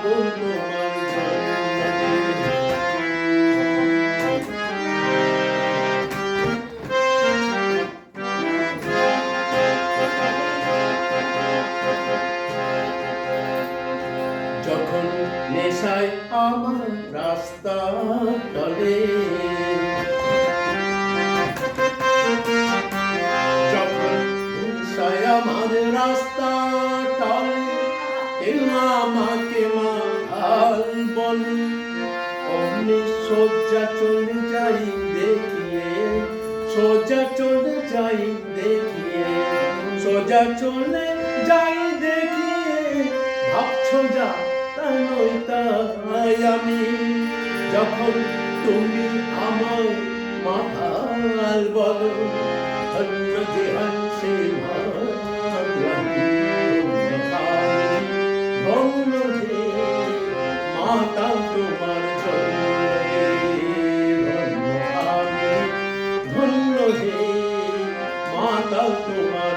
পাগল তোমার যখন নেশায় আমার রাস্তা টলে, যখন নেশায় আমার রাস্তা টলে, কেউ আমাকে মাতাল বলে, অমনি সোজা চলে যাই দেখিয়ে, সোজা চলে যাই দেখিয়ে, সোজা চলে যাই দেখিয়ে, ভাবছো যা তা নই তাই আমি, যখন তুমি আমায় মাতাল বলো, অন্য যে আছে মাতাল তোমার ধন্য হে মাতাল তোমার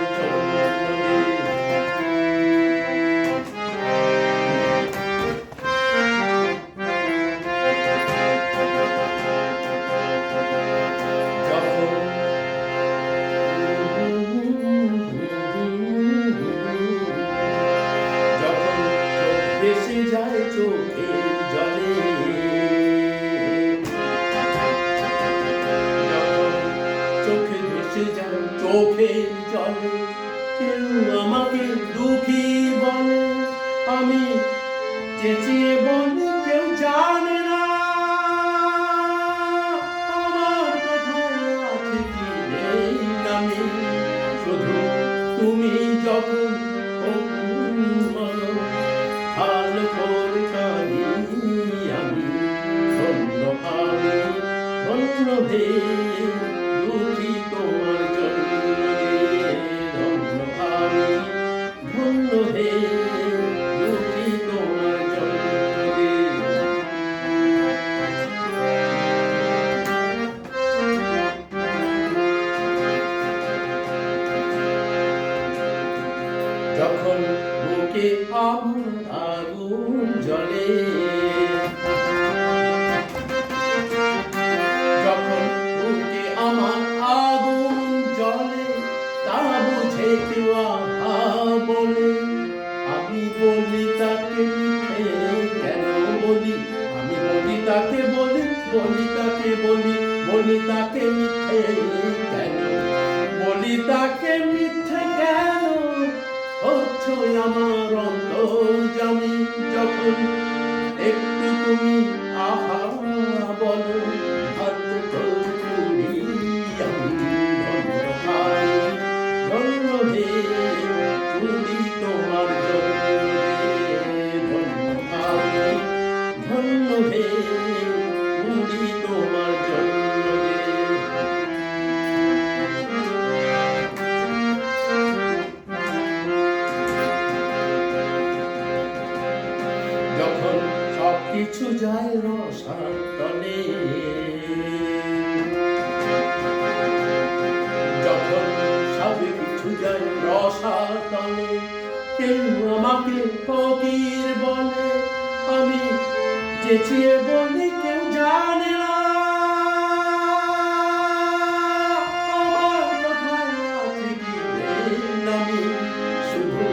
ভেসে যায় চোখের জলে, চোখে ভেসে যায় চোখের জলে, কেউ আমাকে দুঃখী বলে, আমি চেঁচিয়ে বলি কেউ জানে না আমার কোথায় আছে কি নেই আমি, শুধু তুমি যখন ভালো করে কাঁদি আমি, ধন্য আমি ধন্য হে দুঃখী তোমার জন্য, ধন্য আমি ধন্য হে দুঃখী তোমার জন্য। যখন বুকে আমার আগুন জ্বলে, যখন বুকে আমার আগুন জ্বলে, তা বুঝে কেউ বলে, আমি বলি তাকে মিথ্যে কেন বলি, আমি বলি তাকে বলি, বলি তাকে বলি, বলি তাকে মিথ্যে কেন, বলি তাকে মিথ্যে কেন, হচ্ছো আমার অন্তর্যামী, যখন একটু তুমি আহা বলো, ধন্য হে তুমি তোমার ধন্য হে তুমি তোমার যখন সব কিছু যায় রসাতলে, যখন সব কিছু যায় রসাতলে, কেউ আমাকে ফকির বলে, আমি চেঁচিয়ে বলি কেউ জানে না আমার কোথায় আছে কি নেই আমি, শুধু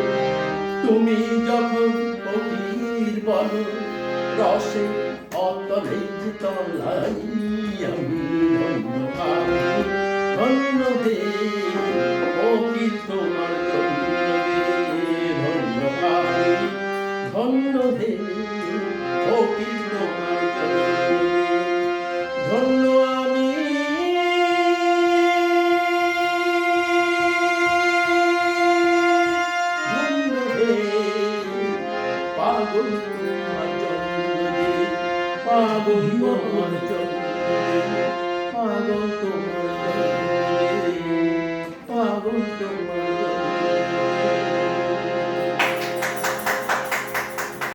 তুমি যখন ফকির বলো, রসে অতলে তলাই আমি, ধন্য হে ফকির তোমার ধন্য হে ফকির তোমার ধন্য আমি ধন্য হে পাগল তোমার জন্মে, পাগল তোমার জন্মে, পাগল তোমার জন্মে, পাগল তোমার জন্মে।